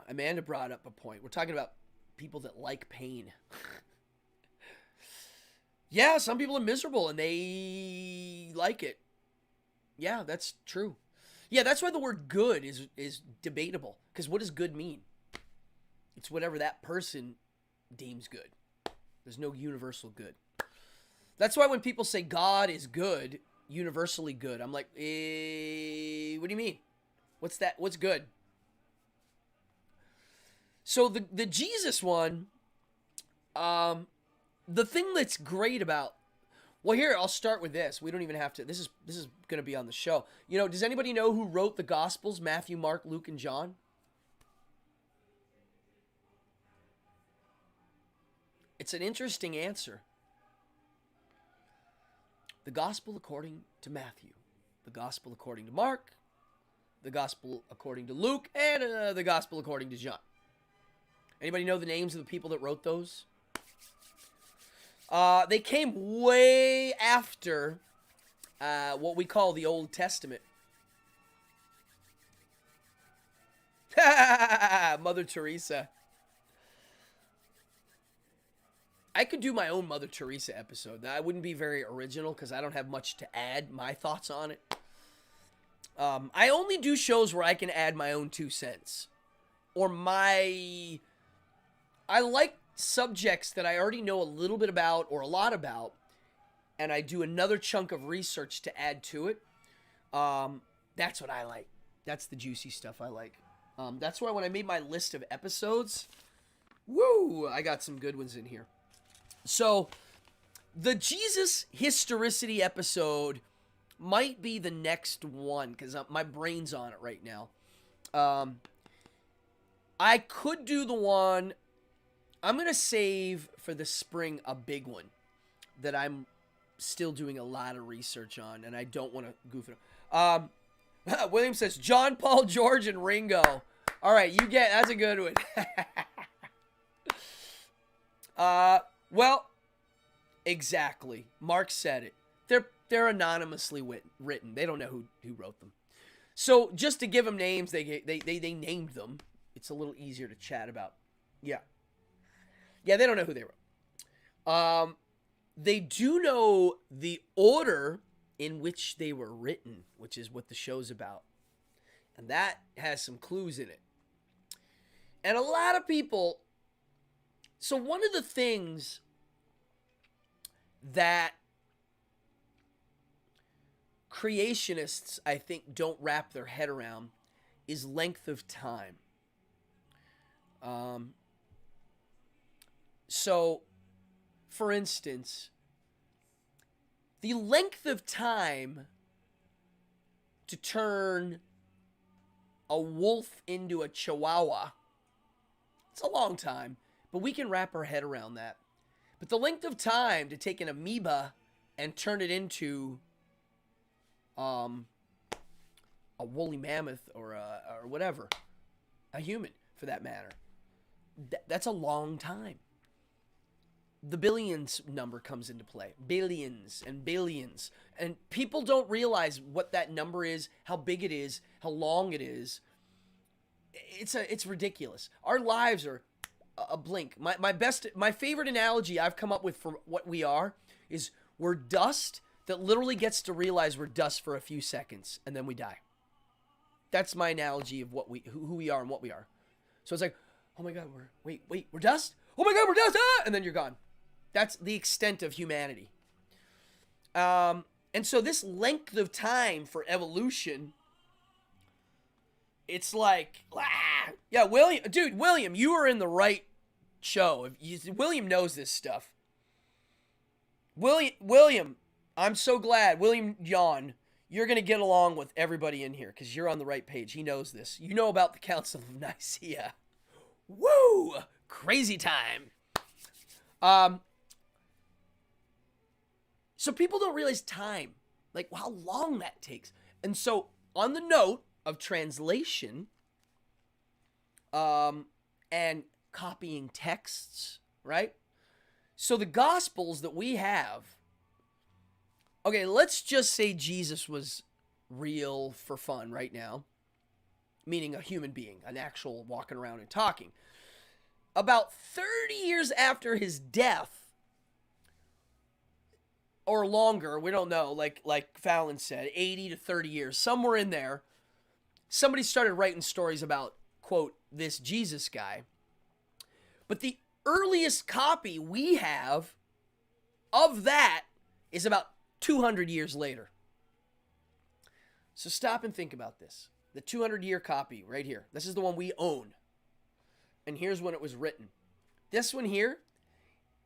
Amanda brought up a point. We're talking about people that like pain. Yeah, some people are miserable and they like it. Yeah, that's true. Yeah, that's why the word good is debatable. Because what does good mean? It's whatever that person deems good. There's no universal good. That's why when people say God is good, universally good, I'm like, what do you mean? What's that? What's good? So the Jesus one, the thing that's great about, well, here, I'll start with this. We don't even have to, this is going to be on the show. You know, does anybody know who wrote the Gospels? Matthew, Mark, Luke, and John? It's an interesting answer. The Gospel according to Matthew, the Gospel according to Mark, the Gospel according to Luke, and the Gospel according to John. Anybody know the names of the people that wrote those? They came way after what we call the Old Testament. Mother Teresa. I could do my own Mother Teresa episode. That wouldn't be very original because I don't have much to add my thoughts on it. I only do shows where I can add my own 2 cents. Or I like subjects that I already know a little bit about or a lot about, and I do another chunk of research to add to it. That's what I like. That's the juicy stuff I like. That's why when I made my list of episodes, woo, I got some good ones in here. So, the Jesus Historicity episode might be the next one, because my brain's on it right now. I could do the one, I'm going to save for the spring a big one that I'm still doing a lot of research on, and I don't want to goof it up. William says, John, Paul, George, and Ringo. All right, that's a good one. Well, exactly. Mark said it. They're anonymously written. They don't know who wrote them. So just to give them names, they named them. It's a little easier to chat about. Yeah, they don't know who they wrote. They do know the order in which they were written, which is what the show's about. And that has some clues in it. And a lot of people... So one of the things that creationists, I think, don't wrap their head around is length of time. So, for instance, the length of time to turn a wolf into a chihuahua, it's a long time, but we can wrap our head around that. But the length of time to take an amoeba and turn it into a woolly mammoth or whatever, a human for that matter, that's a long time. The billions number comes into play. Billions and billions. And people don't realize what that number is, how big it is, how long it is. It's ridiculous. Our lives are a blink. My favorite analogy I've come up with for what we are is we're dust that literally gets to realize we're dust for a few seconds and then we die. That's my analogy of who we are and what we are. So it's like, oh my God, we're dust? Oh my God, we're dust! Ah! And then you're gone. That's the extent of humanity. And so this length of time for evolution, it's like, yeah, William, you are in the right show. William knows this stuff. William, I'm so glad. William John, you're going to get along with everybody in here because you're on the right page. He knows this. You know about the Council of Nicaea. Woo! Crazy time. So people don't realize time, like how long that takes. And so on the note of translation, and copying texts, right? So the Gospels that we have, okay, let's just say Jesus was real for fun right now, meaning a human being, an actual walking around and talking. About 30 years after his death, or longer, we don't know, like Fallon said, 80 to 30 years, somewhere in there, somebody started writing stories about, quote, this Jesus guy. But the earliest copy we have of that is about 200 years later. So stop and think about this. The 200-year copy right here. This is the one we own. And here's when it was written. This one here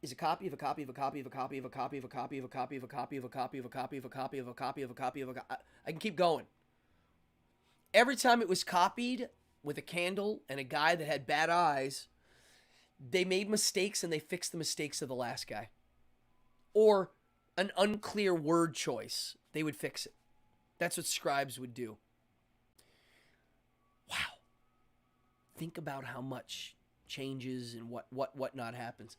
is a copy of a copy of a copy of a copy of a copy of a copy of a copy of a copy of a copy of a copy of a copy of a copy of a copy of a copy. I can keep going. Every time it was copied with a candle and a guy that had bad eyes, They made mistakes and they fixed the mistakes of the last guy. Or an unclear word choice, they would fix it. That's what scribes would do. Wow. Think about how much changes and what not happens.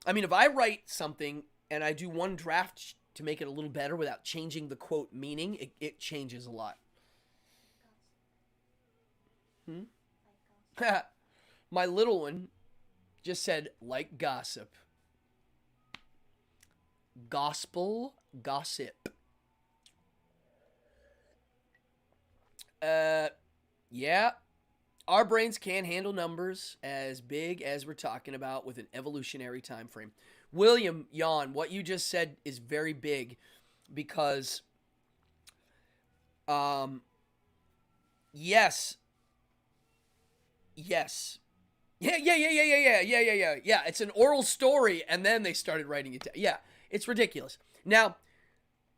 I mean, if I write something and I do one draft to make it a little better without changing the quote meaning, it changes a lot. My little one just said, like gossip. Gospel gossip. Yeah. Our brains can't handle numbers as big as we're talking about with an evolutionary time frame. William, Jan, what you just said is very big because, yes. Yeah. It's an oral story, and then they started writing it down. Yeah, it's ridiculous. Now,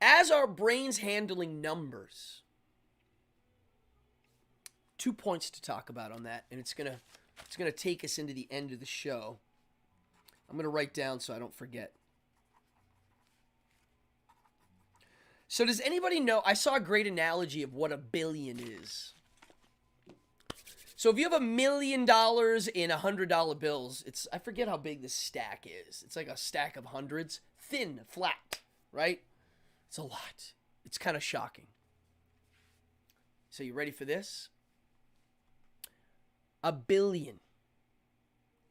as our brains handling numbers, 2 points to talk about on that, and it's gonna take us into the end of the show. I'm gonna write down so I don't forget. So does anybody know? I saw a great analogy of what a billion is. So if you have $1 million in $100 bills, I forget how big this stack is. It's like a stack of hundreds, thin, flat, right? It's a lot. It's kind of shocking. So you ready for this? A billion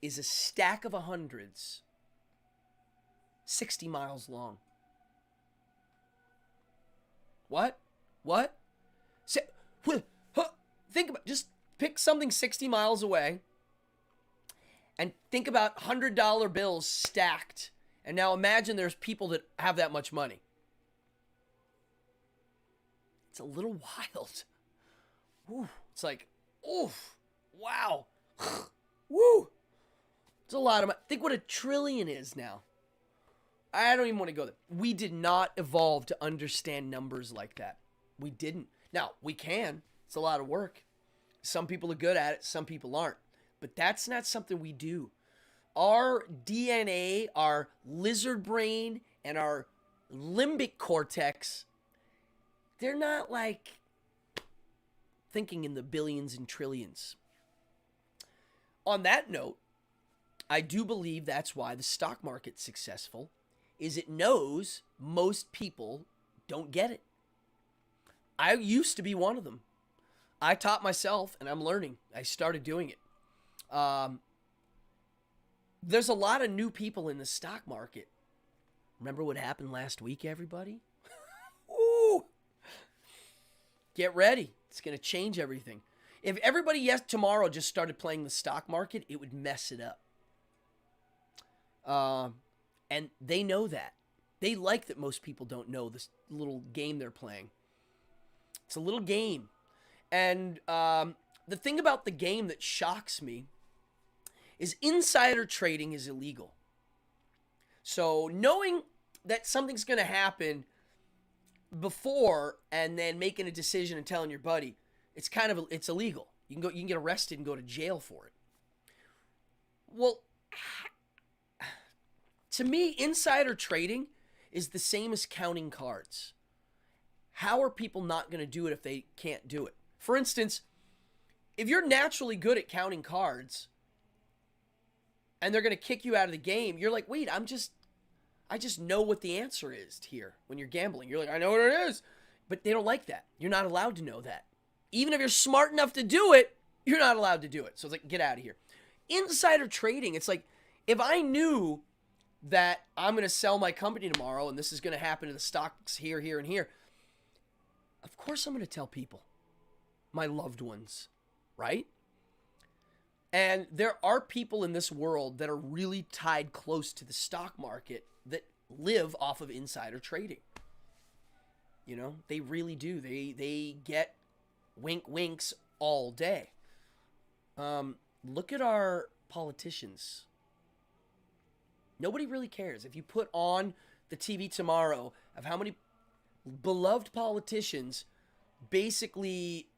is a stack of hundreds, 60 miles long. What? Think about, just pick something 60 miles away and think about $100 bills stacked. And now imagine there's people that have that much money. It's a little wild. Ooh, it's like, oof, wow. Woo. It's a lot of money. Think what a trillion is now. I don't even want to go there. We did not evolve to understand numbers like that. We didn't. Now, we can. It's a lot of work. Some people are good at it. Some people aren't. But that's not something we do. Our DNA, our lizard brain, and our limbic cortex, they're not like thinking in the billions and trillions. On that note, I do believe that's why the stock market's successful, is it knows most people don't get it. I used to be one of them. I taught myself, and I'm learning. I started doing it. There's a lot of new people in the stock market. Remember what happened last week, everybody? Ooh. Get ready. It's going to change everything. If everybody tomorrow just started playing the stock market, it would mess it up. And they know that. They like that most people don't know this little game they're playing. It's a little game. And the thing about the game that shocks me is insider trading is illegal. So knowing that something's going to happen before and then making a decision and telling your buddy, it's illegal. You can get arrested and go to jail for it. Well, to me, insider trading is the same as counting cards. How are people not going to do it if they can't do it? For instance, if you're naturally good at counting cards and they're going to kick you out of the game, you're like, wait, I just know what the answer is here when you're gambling. You're like, I know what it is. But they don't like that. You're not allowed to know that. Even if you're smart enough to do it, you're not allowed to do it. So it's like, get out of here. Insider trading, it's like, if I knew that I'm going to sell my company tomorrow and this is going to happen to the stocks here, here, and here, of course I'm going to tell people, my loved ones, right? And there are people in this world that are really tied close to the stock market that live off of insider trading. You know, they really do. They get winks all day. Look at our politicians. Nobody really cares. If you put on the TV tomorrow of how many beloved politicians basically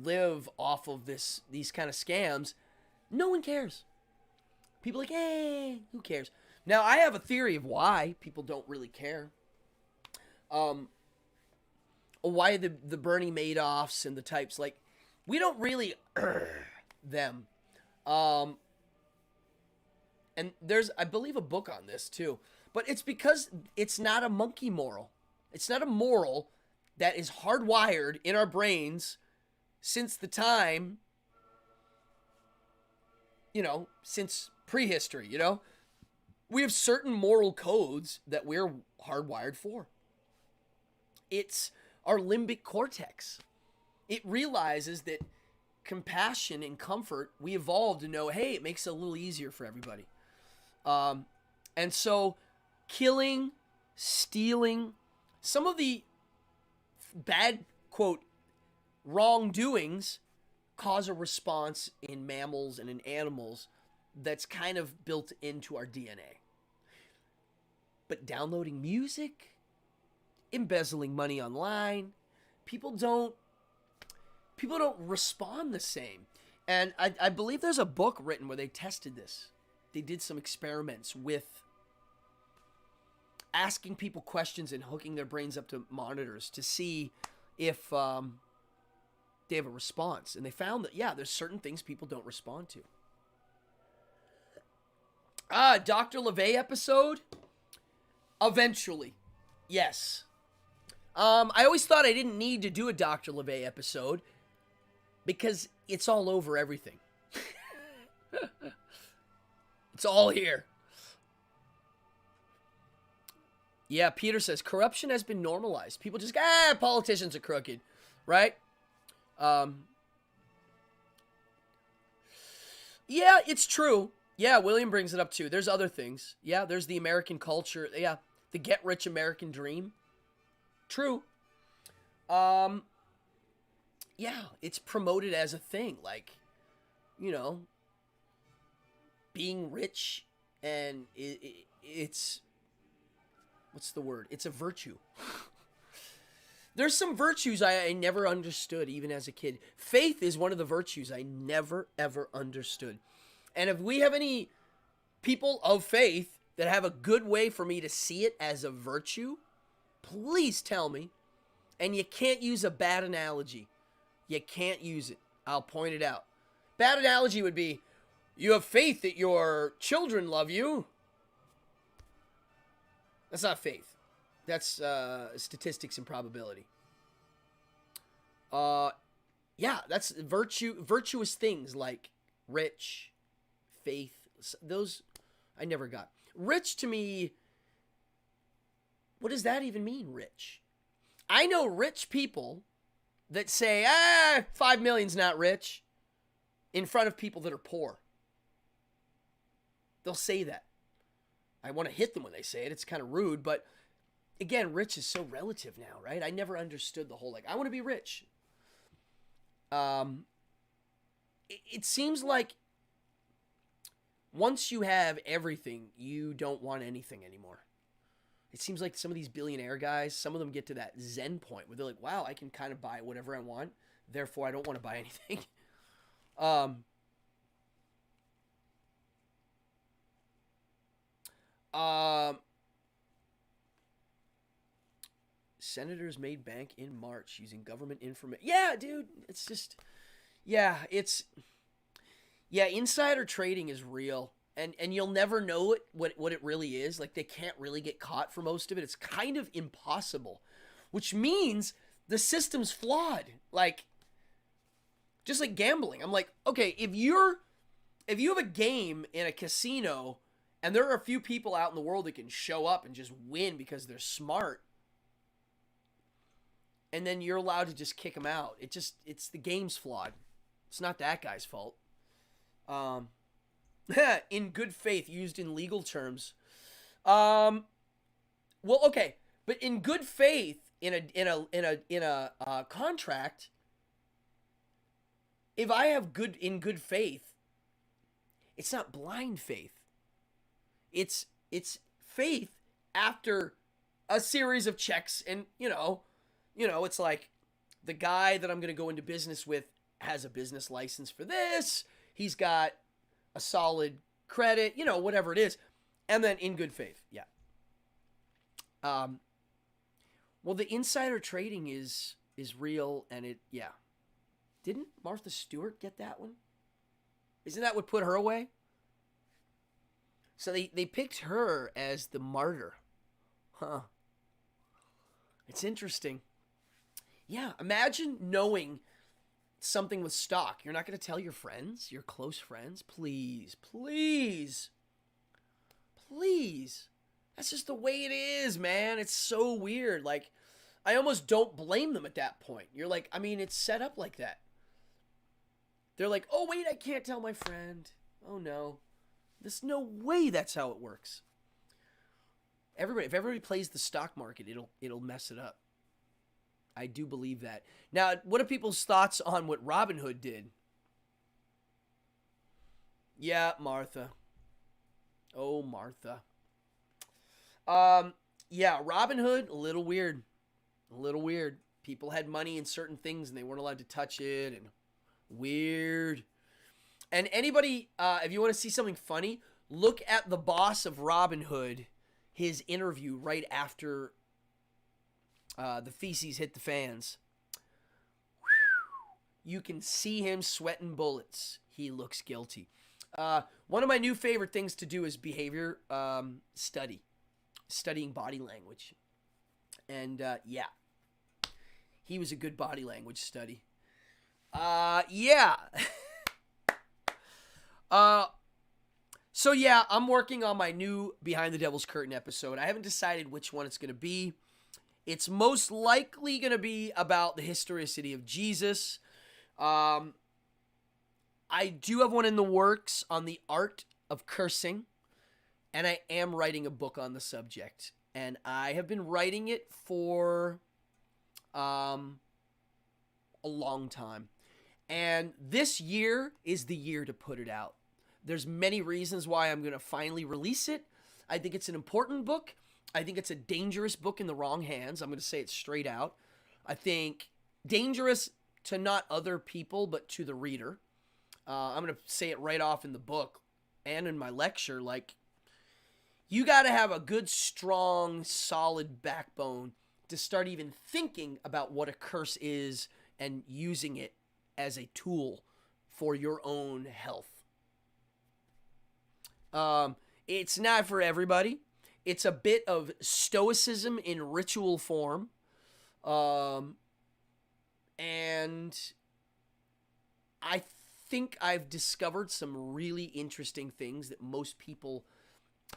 live off of these kind of scams, no one cares. People are like, who cares? Now, I have a theory of why people don't really care. Why the Bernie Madoffs and the types, like, we don't really them. And there's, I believe, a book on this too. But it's because it's not a monkey moral. It's not a moral that is hardwired in our brains since the time, since prehistory, We have certain moral codes that we're hardwired for. It's our limbic cortex. It realizes that compassion and comfort, we evolved to know, hey, it makes it a little easier for everybody. And so killing, stealing, some of the bad, quote, wrongdoings cause a response in mammals and in animals that's kind of built into our DNA. But downloading music, embezzling money online, people don't respond the same. And I believe there's a book written where they tested this. They did some experiments with asking people questions and hooking their brains up to monitors to see if they have a response. And they found that, yeah, there's certain things people don't respond to. Dr. LeVay episode? Eventually. Yes. I always thought I didn't need to do a Dr. LeVay episode because it's all over everything. It's all here. Yeah, Peter says, corruption has been normalized. People just, politicians are crooked, right? Yeah, it's true. Yeah, William brings it up too. There's other things. Yeah, there's the American culture. Yeah, the get-rich American dream. True. Yeah, it's promoted as a thing. Like, being rich, and it's, what's the word? It's a virtue. There's some virtues I never understood even as a kid. Faith is one of the virtues I never, ever understood. And if we have any people of faith that have a good way for me to see it as a virtue, please tell me. And you can't use a bad analogy. You can't use it. I'll point it out. Bad analogy would be, you have faith that your children love you. That's not faith. That's statistics and probability. Yeah, that's virtuous things like rich, faith. Those I never got. Rich to me, what does that even mean, rich? I know rich people that say, 5 million's not rich, in front of people that are poor. They'll say that. I want to hit them when they say it. It's kind of rude, but again, rich is so relative now, right? I never understood the whole, I want to be rich. It seems like once you have everything, you don't want anything anymore. It seems like some of these billionaire guys, some of them get to that zen point where they're like, wow, I can kind of buy whatever I want. Therefore, I don't want to buy anything. Senators made bank in March using government information. Yeah, dude, it's just, insider trading is real. And you'll never know what it really is. Like, they can't really get caught for most of it. It's kind of impossible, which means the system's flawed. Like, just like gambling. I'm like, okay, if you have a game in a casino and there are a few people out in the world that can show up and just win because they're smart, and then you're allowed to just kick them out. It's the game's flawed. It's not that guy's fault. In good faith, used in legal terms. Well, okay, but in good faith, in a contract, if I have in good faith, it's not blind faith. It's faith after a series of checks, and it's like the guy that I'm going to go into business with has a business license for this. He's got a solid credit, whatever it is. And then in good faith. Yeah. Well, the insider trading is real, and Didn't Martha Stewart get that one? Isn't that what put her away? So they picked her as the martyr. Huh. It's interesting. Yeah, imagine knowing something with stock. You're not going to tell your friends, your close friends. Please, please, please. That's just the way it is, man. It's so weird. Like, I almost don't blame them at that point. You're like, it's set up like that. They're like, oh, wait, I can't tell my friend. Oh, no. There's no way that's how it works. If everybody plays the stock market, it'll mess it up. I do believe that. Now, what are people's thoughts on what Robinhood did? Yeah, Martha. Oh, Martha. Yeah, Robinhood, a little weird. A little weird. People had money in certain things and they weren't allowed to touch it, and weird. And anybody, if you want to see something funny, look at the boss of Robinhood, his interview right after the feces hit the fans. You can see him sweating bullets. He looks guilty. One of my new favorite things to do is behavior studying body language. And yeah, he was a good body language study. Yeah. So yeah, I'm working on my new Behind the Devil's Curtain episode. I haven't decided which one it's going to be. It's most likely going to be about the historicity of Jesus. I do have one in the works on the art of cursing, and I am writing a book on the subject. And I have been writing it for a long time. And this year is the year to put it out. There's many reasons why I'm going to finally release it. I think it's an important book. I think it's a dangerous book in the wrong hands. I'm going to say it straight out. I think dangerous to not other people, but to the reader. I'm going to say it right off in the book and in my lecture. Like, you got to have a good, strong, solid backbone to start even thinking about what a curse is and using it as a tool for your own health. It's not for everybody. It's a bit of stoicism in ritual form. And I think I've discovered some really interesting things that most people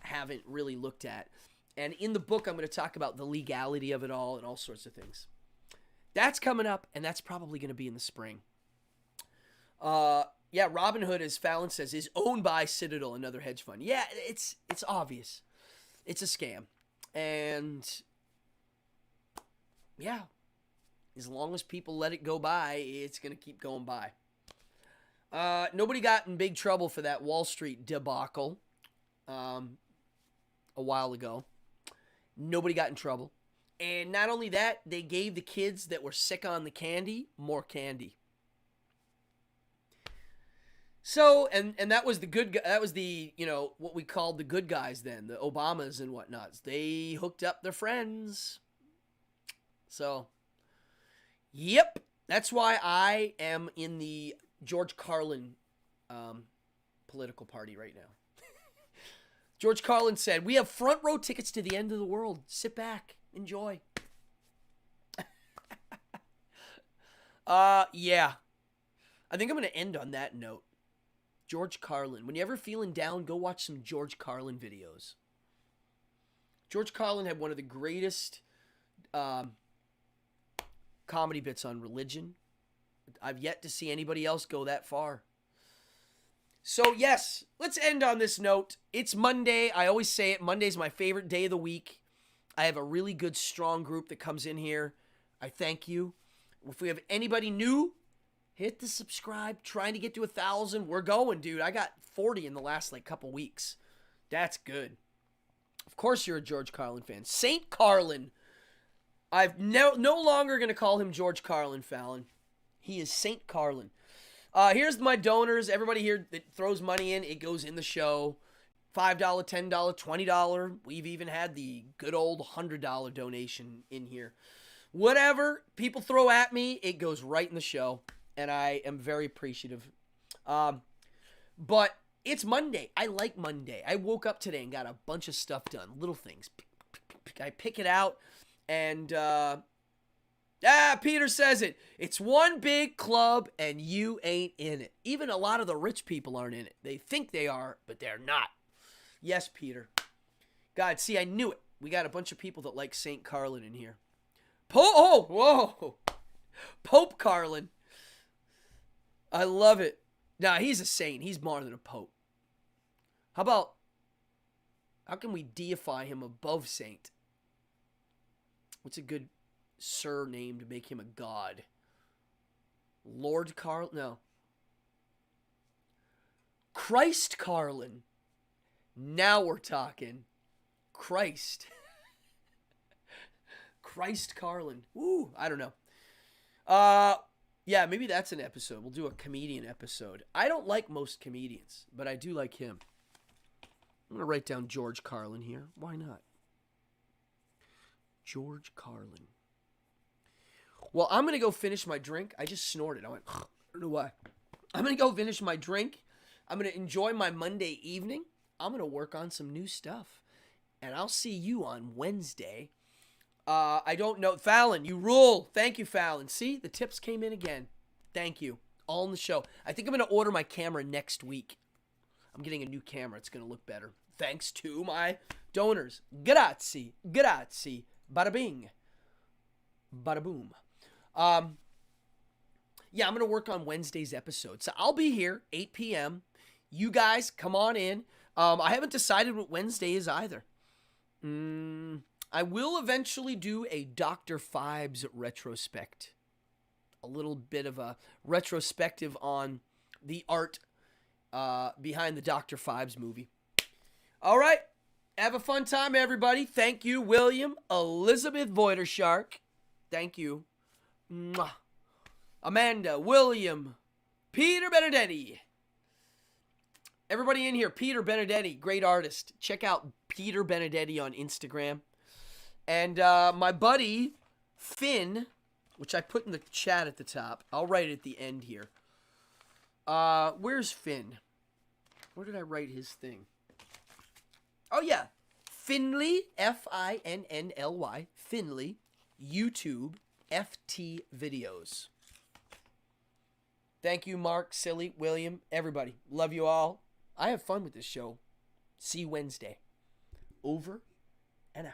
haven't really looked at. And in the book, I'm going to talk about the legality of it all and all sorts of things. That's coming up, and that's probably going to be in the spring. Yeah, Robinhood, as Fallon says, is owned by Citadel, another hedge fund. Yeah, it's obvious. It's a scam. And yeah, as long as people let it go by, it's going to keep going by. Nobody got in big trouble for that Wall Street debacle a while ago. Nobody got in trouble. And not only that, they gave the kids that were sick on the candy more candy. So, and that was the that was the, what we called the good guys then, the Obamas and whatnots. They hooked up their friends. So, yep, that's why I am in the George Carlin political party right now. George Carlin said, "We have front row tickets to the end of the world. Sit back, enjoy." Yeah. I think I'm going to end on that note. George Carlin. When you're ever feeling down, go watch some George Carlin videos. George Carlin had one of the greatest comedy bits on religion. I've yet to see anybody else go that far. So, yes, let's end on this note. It's Monday. I always say it. Monday's my favorite day of the week. I have a really good, strong group that comes in here. I thank you. If we have anybody new, hit the subscribe. Trying to get to 1,000. We're going, dude. I got 40 in the last, couple weeks. That's good. Of course you're a George Carlin fan. Saint Carlin. I'm no longer going to call him George Carlin, Fallon. He is Saint Carlin. Here's my donors. Everybody here that throws money in, it goes in the show. $5, $10, $20. We've even had the good old $100 donation in here. Whatever people throw at me, it goes right in the show, and I am very appreciative. But it's Monday. I like Monday. I woke up today and got a bunch of stuff done, little things. I pick it out, and Peter says it. It's one big club, and you ain't in it. Even a lot of the rich people aren't in it. They think they are, but they're not. Yes, Peter. God, see, I knew it. We got a bunch of people that like St. Carlin in here. Whoa. Pope Carlin. I love it. Nah, he's a saint. He's more than a pope. How can we deify him above saint? What's a good surname to make him a god? Lord Carlin? No. Christ Carlin. Now we're talking. Christ. Christ Carlin. Woo, I don't know. Yeah, maybe that's an episode. We'll do a comedian episode. I don't like most comedians, but I do like him. I'm going to write down George Carlin here. Why not? George Carlin. Well, I'm going to go finish my drink. I just snorted. I went, I don't know why. I'm going to go finish my drink. I'm going to enjoy my Monday evening. I'm going to work on some new stuff. And I'll see you on Wednesday. I don't know. Fallon, you rule. Thank you, Fallon. See, the tips came in again. Thank you. All in the show. I think I'm going to order my camera next week. I'm getting a new camera. It's going to look better. Thanks to my donors. Grazie. Grazie. Bada bing. Bada boom. Yeah, I'm going to work on Wednesday's episode. So I'll be here, 8 p.m. You guys, come on in. I haven't decided what Wednesday is either. I will eventually do a Dr. Phibes retrospect. A little bit of a retrospective on the art behind the Dr. Phibes movie. All right. Have a fun time, everybody. Thank you, William. Elizabeth Voitershark. Thank you. Mwah. Amanda, William, Peter Benedetti. Everybody in here, Peter Benedetti, great artist. Check out Peter Benedetti on Instagram. And my buddy, Finn, which I put in the chat at the top. I'll write it at the end here. Where's Finn? Where did I write his thing? Oh, yeah. Finley, F-I-N-N-L-Y, Finley, YouTube, FT Videos. Thank you, Mark, Silly, William, everybody. Love you all. I have fun with this show. See you Wednesday. Over and out.